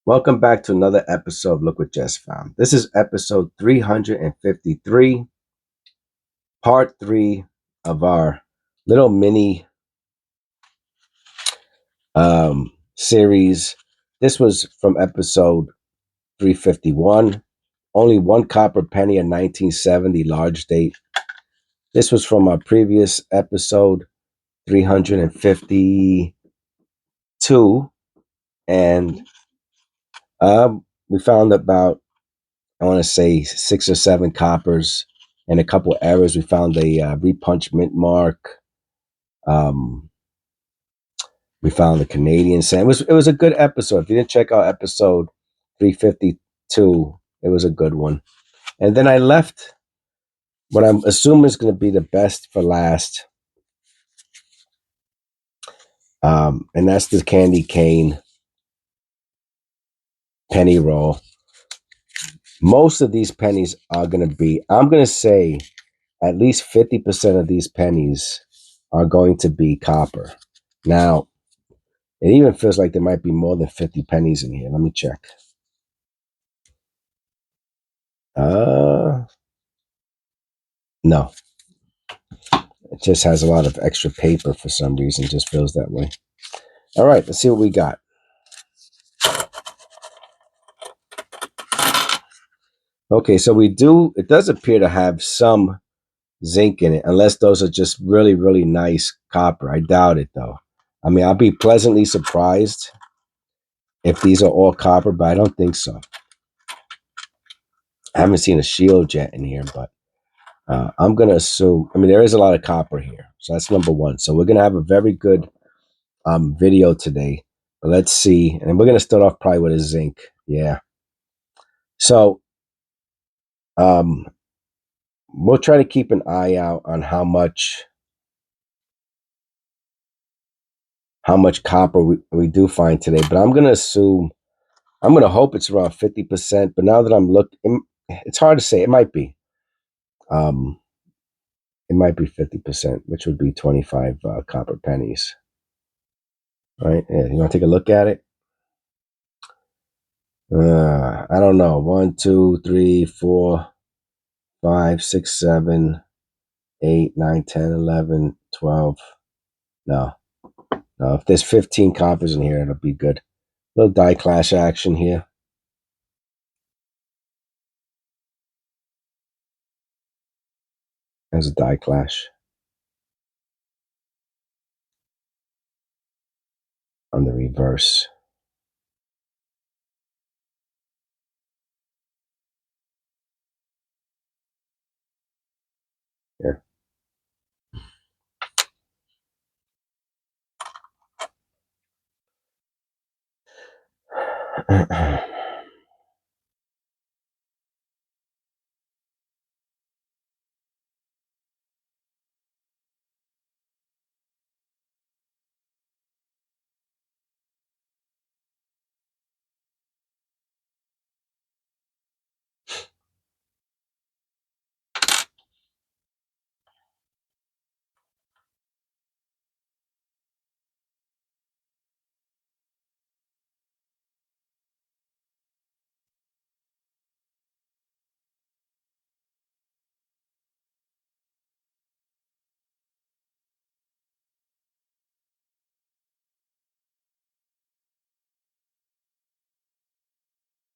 Welcome back to another episode of Look What Just Found. This is episode 353, part 3 of our little mini series. This was from episode 351, only one copper penny in 1970, large date. This was from our previous episode, 352, and we found about, I want to say, 6 or 7 coppers and a couple errors. We found a repunch mint mark. We found the Canadian sand. It was a good episode. If you didn't check out episode 352, it was a good one. And then I left what I'm assuming is going to be the best for last, and that's the candy cane penny roll. Most of these pennies are going to be, I'm going to say, at least 50% of these pennies are going to be copper. Now, it even feels like there might be more than 50 pennies in here. Let me check. No. It just has a lot of extra paper for some reason. It just feels that way. All right, let's see what we got. Okay, so it does appear to have some zinc in it, unless those are just really, really nice copper. I doubt it, though. I mean, I'll be pleasantly surprised if these are all copper, but I don't think so. I haven't seen a shield yet in here, but I'm going to assume, I mean, there is a lot of copper here. So that's number one. So we're going to have a very good video today. But let's see. And we're going to start off probably with a zinc. Yeah. So we'll try to keep an eye out on how much copper we do find today. But I'm going to assume, I'm going to hope it's around 50%. But now that I'm looking, it's hard to say. It might be. It might be 50%, which would be 25 copper pennies. All right. Yeah, you want to take a look at it? I don't know. 1, 2, 3, 4, 5, 6, 7, 8, 9, 10, 11, 12. No. If there's 15 coppers in here, it'll be good. Little die clash action here. There's a die clash on the reverse. Here.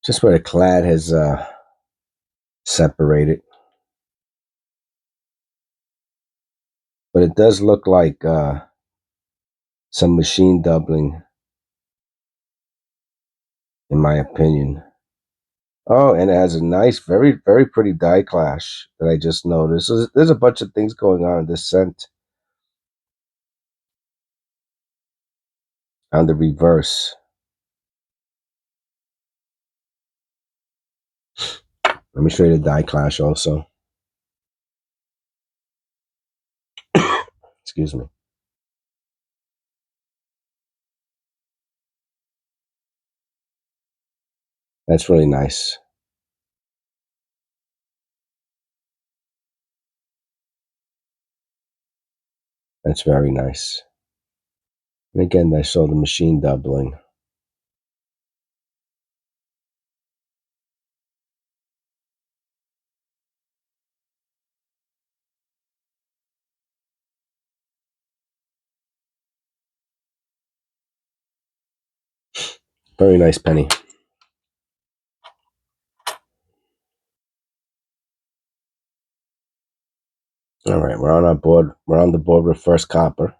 Just where the clad has separated. But it does look like some machine doubling, in my opinion. Oh, and it has a nice, very, very pretty die clash that I just noticed. So there's a bunch of things going on in this scent. On the reverse. Let me show you the die clash also. Excuse me. That's really nice. That's very nice. And again, I saw the machine doubling. Very nice penny. All right, we're on our board. We're on the board with first copper.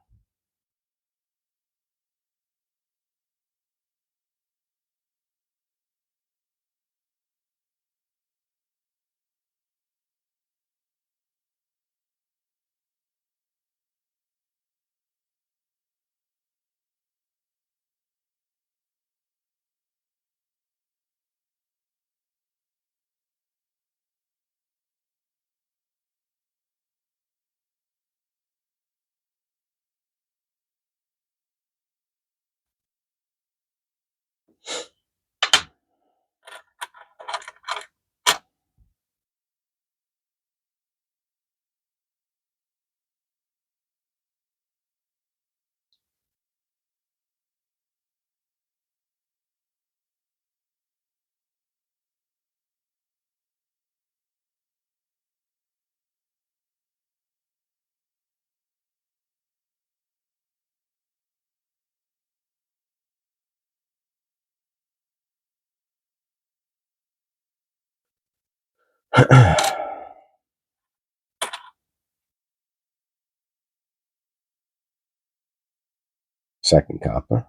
Second copper.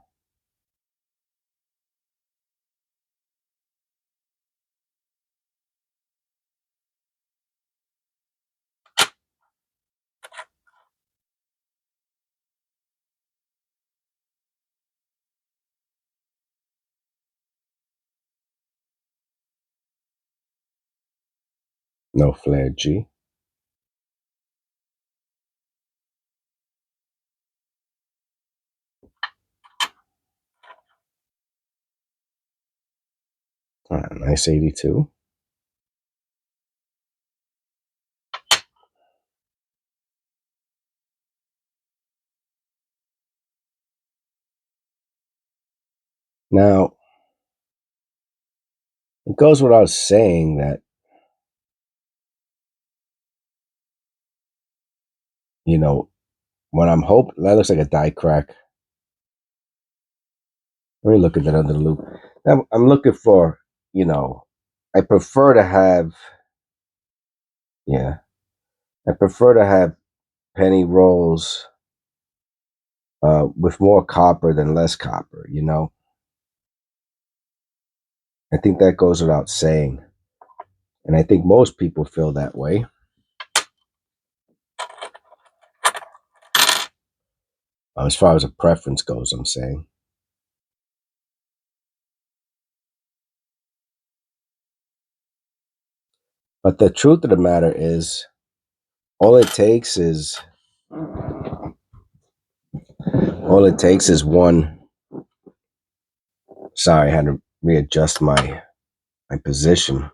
No flare G. All right, nice 82. Now, it goes without saying that, you know, when I'm hoping, that looks like a die crack. Let me look at that under the loop. Now, I'm looking for, you know, I prefer to have, yeah, I prefer to have penny rolls with more copper than less copper, you know. I think that goes without saying. And I think most people feel that way. As far as a preference goes, I'm saying. But the truth of the matter is, all it takes is one. Sorry, I had to readjust my position.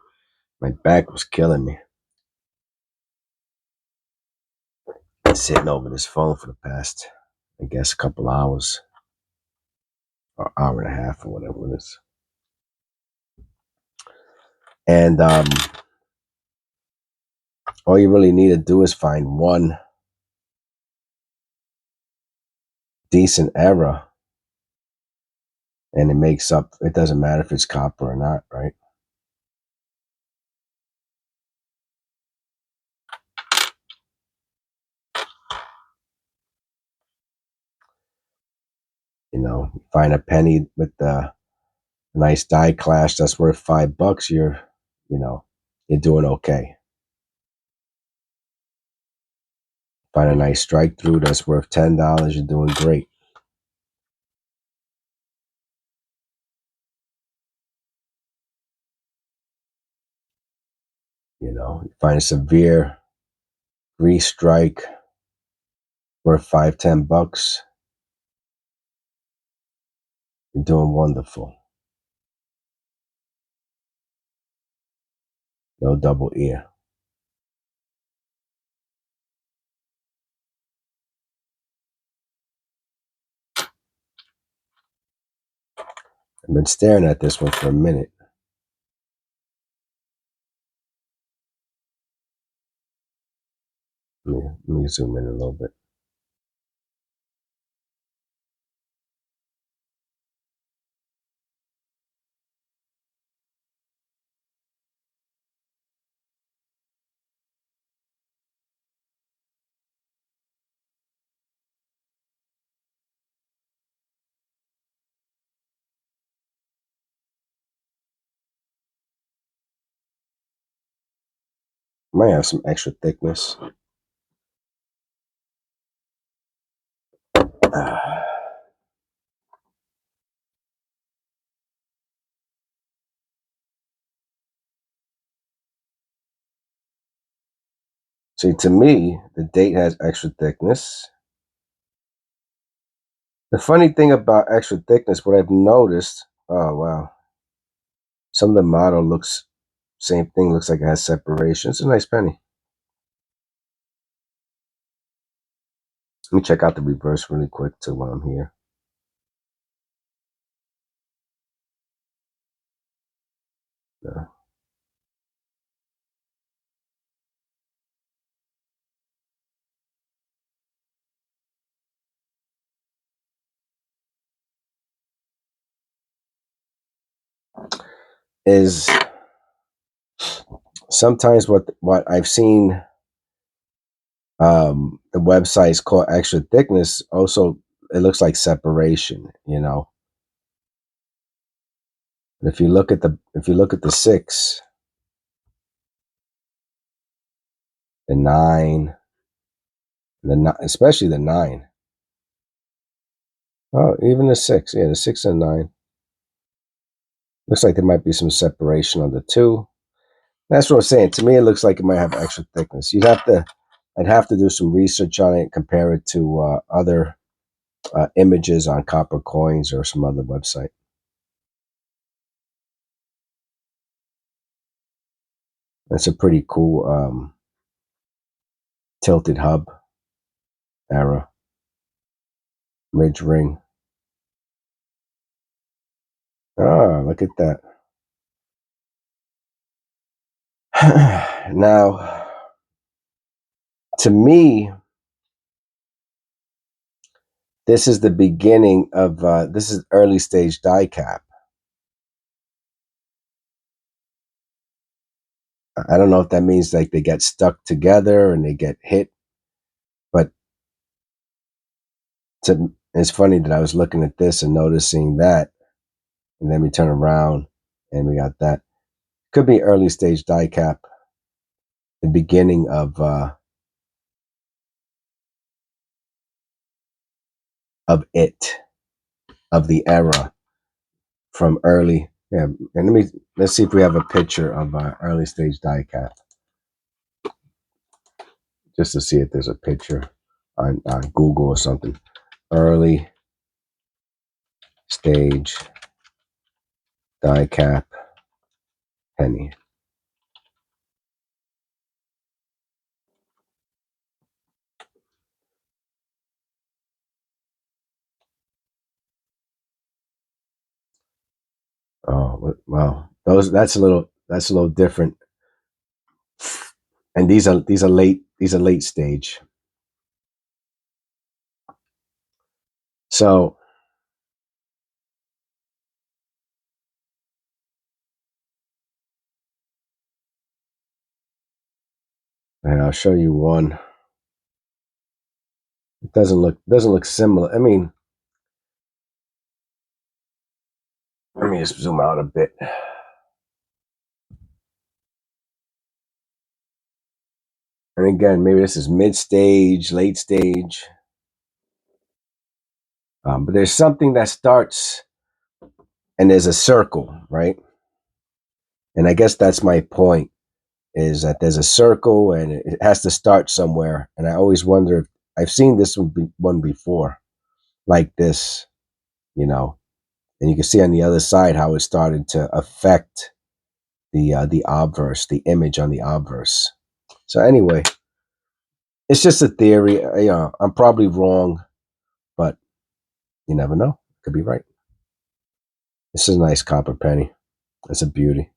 My back was killing me. Been sitting over this phone for the past, I guess, a couple hours, or hour and a half, or whatever it is. And all you really need to do is find one decent error, and it makes up. It doesn't matter if it's copper or not, right? You know, find a penny with a nice die clash that's worth $5. You're doing okay. Find a nice strike through that's worth $10. You're doing great. You know, find a severe restrike worth $5-10. You're doing wonderful. No double ear. I've been staring at this one for a minute. Let me zoom in a little bit. Might have some extra thickness. See, to me, the date has extra thickness. The funny thing about extra thickness, what I've noticed, oh wow, some of the model looks, same thing, looks like it has separation. It's a nice penny. Let me check out the reverse really quick too while I'm here. Yeah. Is sometimes what I've seen, the websites call extra thickness. Also, it looks like separation. You know, but if you look at the 6, the 9, especially the 9. Oh, even the 6. Yeah, the 6 and 9. Looks like there might be some separation on the 2. That's what I'm saying. To me, it looks like it might have extra thickness. I'd have to do some research on it, compare it to other images on copper coins or some other website. That's a pretty cool tilted hub era ridge ring. Ah, look at that. Now, to me, this is the beginning of this is early stage die cap. I don't know if that means like they get stuck together and they get hit, but it's funny that I was looking at this and noticing that, and then we turn around and we got that. Could be early stage die cap, the beginning of it, of the era from early. Yeah, and let's see if we have a picture of early stage die cap, just to see if there's a picture on Google or something. Early stage die cap penny. Oh wow, that's a little different. And these are late stage. So, and I'll show you one. It doesn't look similar. I mean, let me just zoom out a bit. And again, maybe this is mid stage, late stage. But there's something that starts and there's a circle, right? And I guess that's my point, is that there's a circle and it has to start somewhere. And I always wonder if I've seen this one before, like this, you know, and you can see on the other side how it started to affect the obverse, the image on the obverse. So anyway, it's just a theory. I'm probably wrong, but you never know. Could be right. This is a nice copper penny. It's a beauty.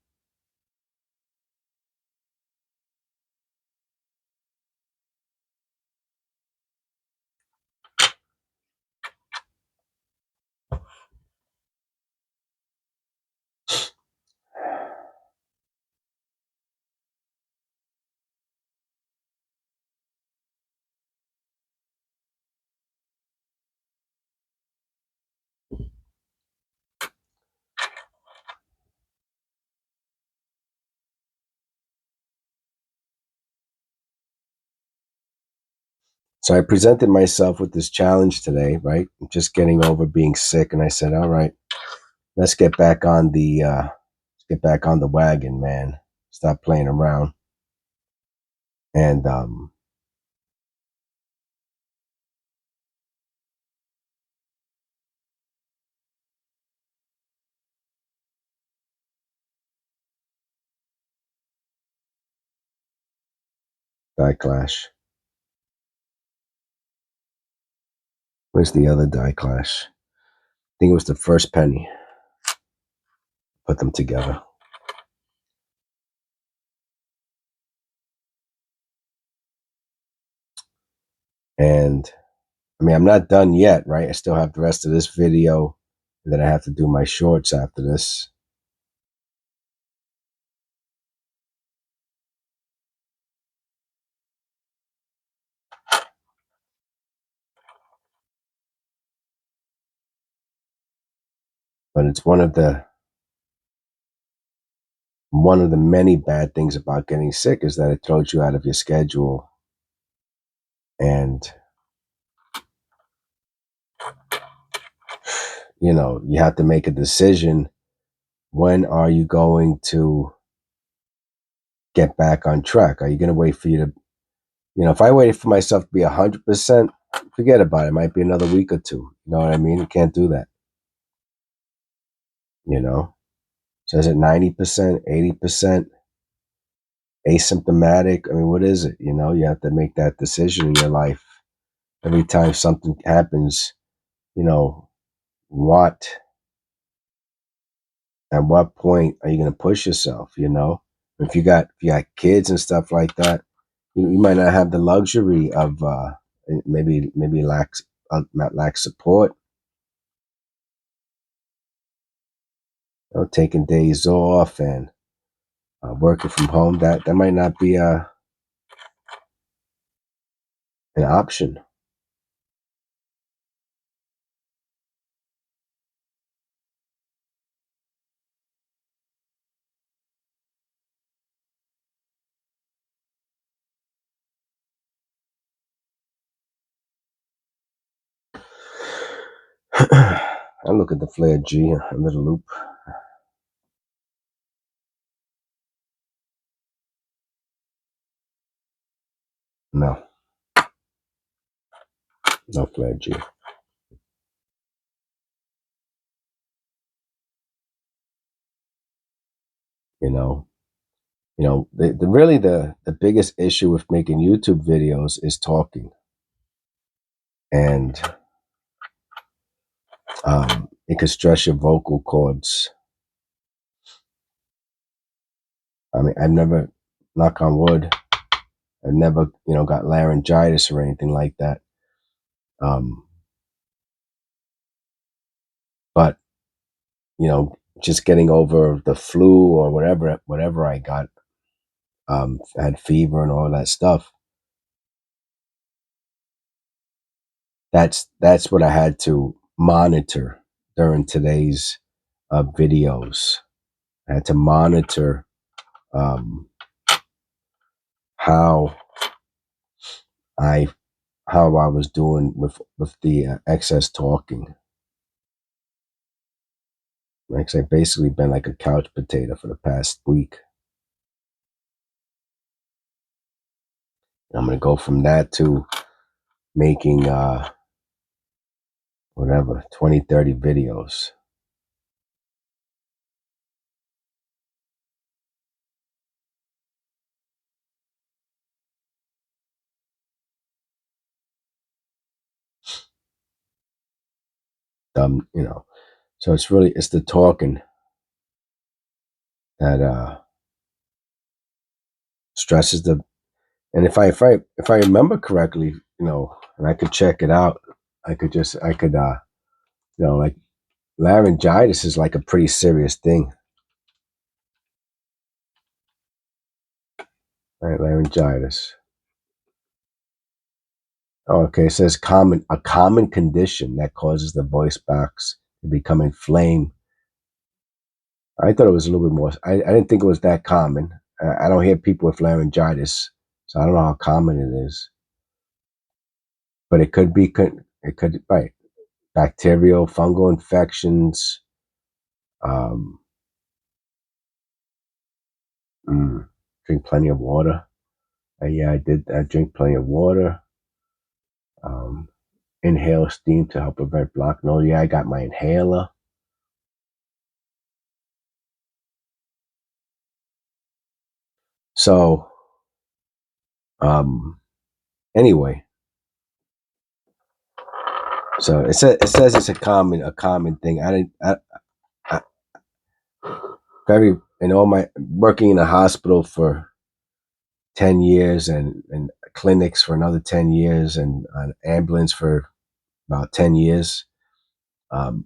So I presented myself with this challenge today, right? Just getting over being sick, and I said, "All right, let's get back on the wagon, man. Stop playing around." And die clash. Where's the other die clash? I think it was the first penny. Put them together. And I mean, I'm not done yet, right? I still have the rest of this video, and then I have to do my shorts after this. But it's one of the many bad things about getting sick is that it throws you out of your schedule, and you have to make a decision. When are you going to get back on track? Are you going to wait for you to, if I waited for myself to be 100%, forget about it. It might be another week or two. You know what I mean? You can't do that. So is it 90%, 80%, asymptomatic? I mean, what is it? You have to make that decision in your life. Every time something happens, what, at what point are you going to push yourself? If you got kids and stuff like that, you might not have the luxury of maybe not lack support, taking days off and working from home. That might not be an option. I look at the flare G under the loop. No flare G. Really the biggest issue with making YouTube videos is talking, and it could stress your vocal cords. I mean, I've never, knock on wood, I've never, got laryngitis or anything like that. But just getting over the flu or whatever I got, had fever and all that stuff. That's what I had to monitor during today's videos. I had to monitor how I was doing with the excess talking. Like I've basically been like a couch potato for the past week. I'm gonna go from that to making whatever 20, 30 videos. So it's the talking that stresses the. And if I remember correctly, and I could check it out, I could like laryngitis is like a pretty serious thing, right? Laryngitis. Oh, okay, it says a common condition that causes the voice box to become inflamed. I thought it was a little bit more. I didn't think it was that common. I don't hear people with laryngitis, so I don't know how common it is. but it could be right, bacterial, fungal infections. Um, Drink plenty of water. Yeah, I did. I drink plenty of water. Um, Inhale steam to help prevent block nose. Yeah, I got my inhaler. So, anyway, so it says it's a common thing. I didn't. I very in all my working in a hospital for 10 years and clinics for another 10 years and an ambulance for about 10 years. Um,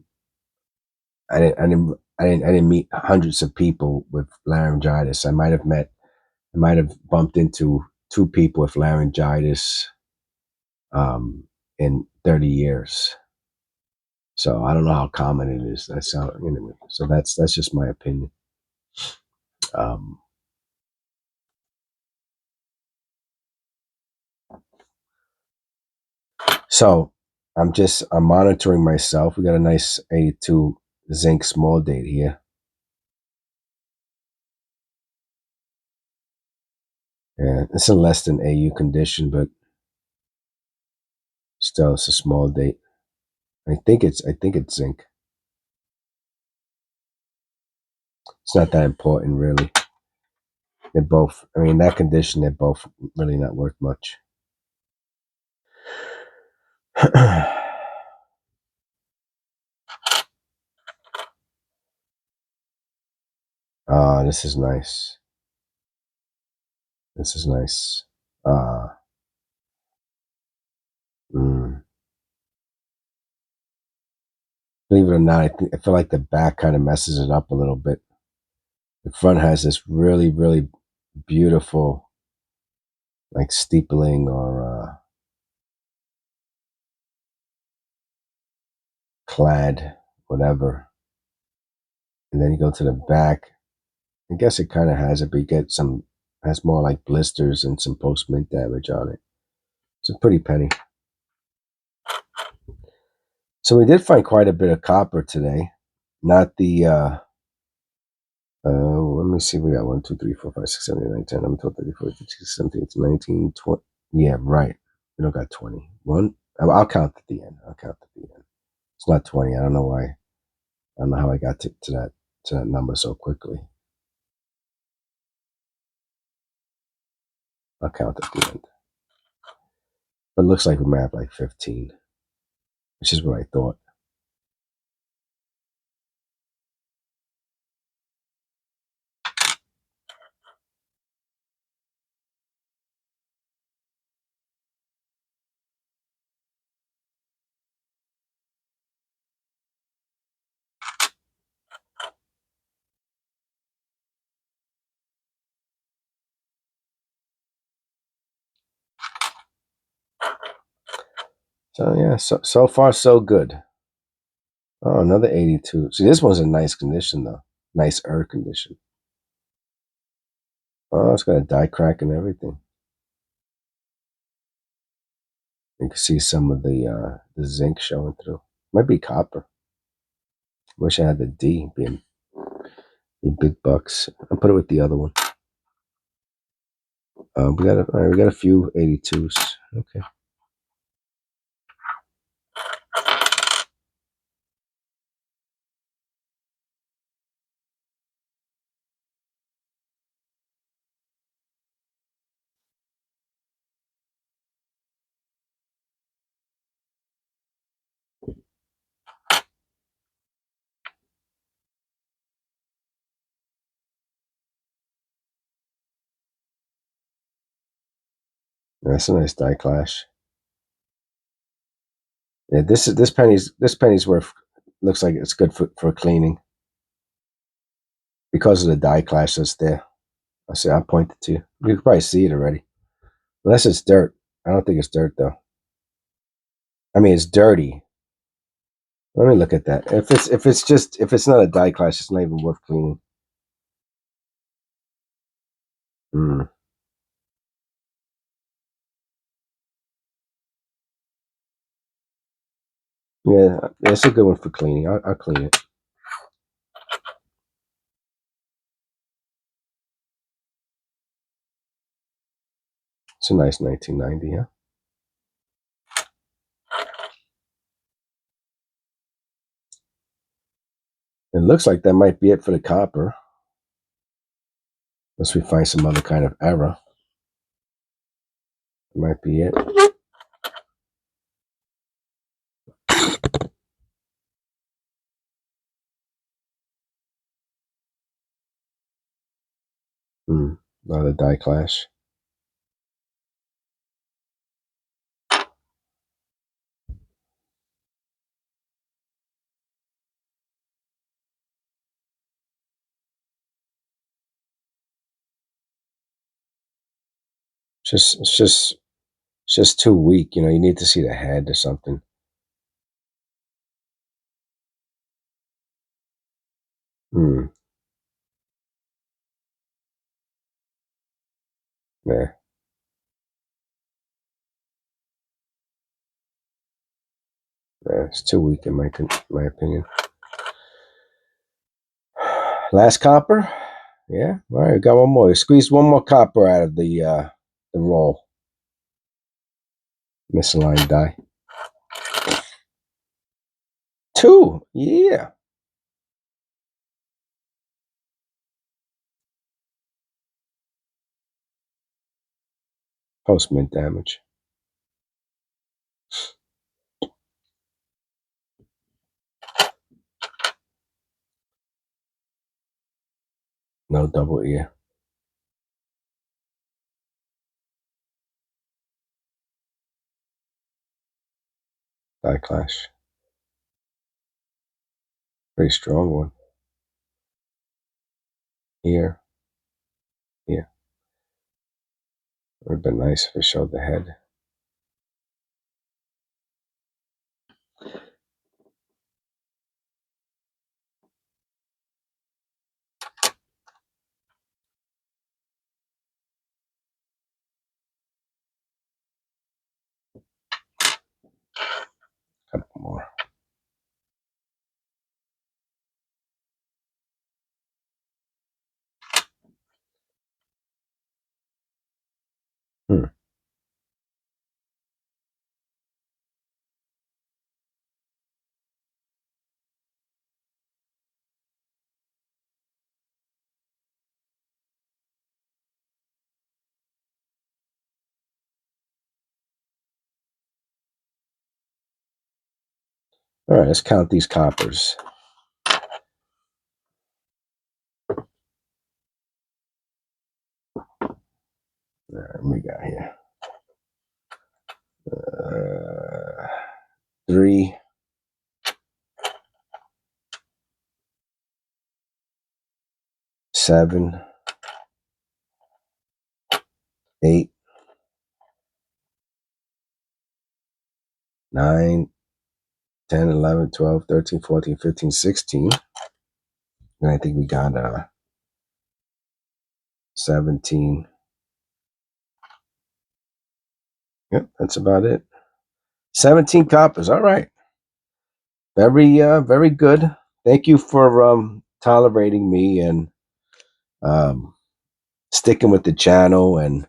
I didn't meet hundreds of people with laryngitis. I might have bumped into two people with laryngitis in 30 years. So I don't know how common it is. That's how, so that's just my opinion. Um, so I'm monitoring myself. We got a nice 82 zinc small date here. Yeah, it's in less than AU condition, but still it's a small date. I think it's zinc. It's not that important really. They're both, I mean, that condition, they're both really not worth much. Ah, this is nice. This is nice. Ah, mm. Believe it or not, I feel like the back kind of messes it up a little bit. The front has this really, really beautiful, like steepling or clad, whatever. And then you go to the back. I guess it kind of has it, but you get has more like blisters and some post mint damage on it. It's a pretty penny. So we did find quite a bit of copper today. Not the let me see. We got 1, 2, 3, 4, 5, 6, 7, 8, 9, 10, 11, 12, 13, 14, 15, 16, 17, 19, 20. Yeah, right. We don't got 20. One. I'll count at the end. I'll count at the end. It's not 20. I don't know why. I don't know how I got to that number so quickly. I'll count at the end. But it looks like we might have like 15, which is what I thought. So yeah, so far so good. Oh, another 82. See, this one's in nice condition though. Nice condition. Oh, it's got a die crack and everything. You can see some of the zinc showing through. Might be copper. Wish I had the D being the big bucks. I'll put it with the other one. We got a few 82s. Okay. That's a nice die clash. Yeah, this penny's worth. Looks like it's good for cleaning because of the die clash that's there. I see. I'll point it to you. You can probably see it already, unless it's dirt. I don't think it's dirt though. I mean, it's dirty. Let me look at that. If it's not a die clash, it's not even worth cleaning. Mm. Yeah, it's a good one for cleaning. I'll clean it. It's a nice 1990, huh? It looks like that might be it for the copper. Unless we find some other kind of error. It might be it. Another die clash. It's just too weak. You need to see the head or something. Yeah. Yeah, it's too weak in my opinion. Last copper. Yeah. All right, got one more. Squeeze one more copper out of the roll. Misaligned die. 2. Yeah. Post-mint damage. No double ear. Die clash. Pretty strong one. Here. Yeah. Would have been nice if it showed the head. Couple more. All right, let's count these coppers. All right, what we got here? 3, 7, 8, 9, 10, 11, 12, 13, 14, 15, 16. And I think we got 17. Yep, that's about it. 17 coppers. All right. Very good. Thank you for tolerating me and sticking with the channel and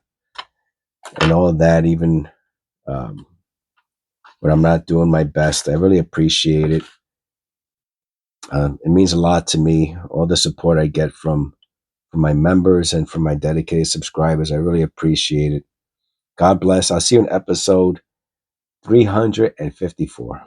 all of that, even when I'm not doing my best. I really appreciate it. It means a lot to me, all the support I get from my members and from my dedicated subscribers. I really appreciate it. God bless. I'll see you in episode 354.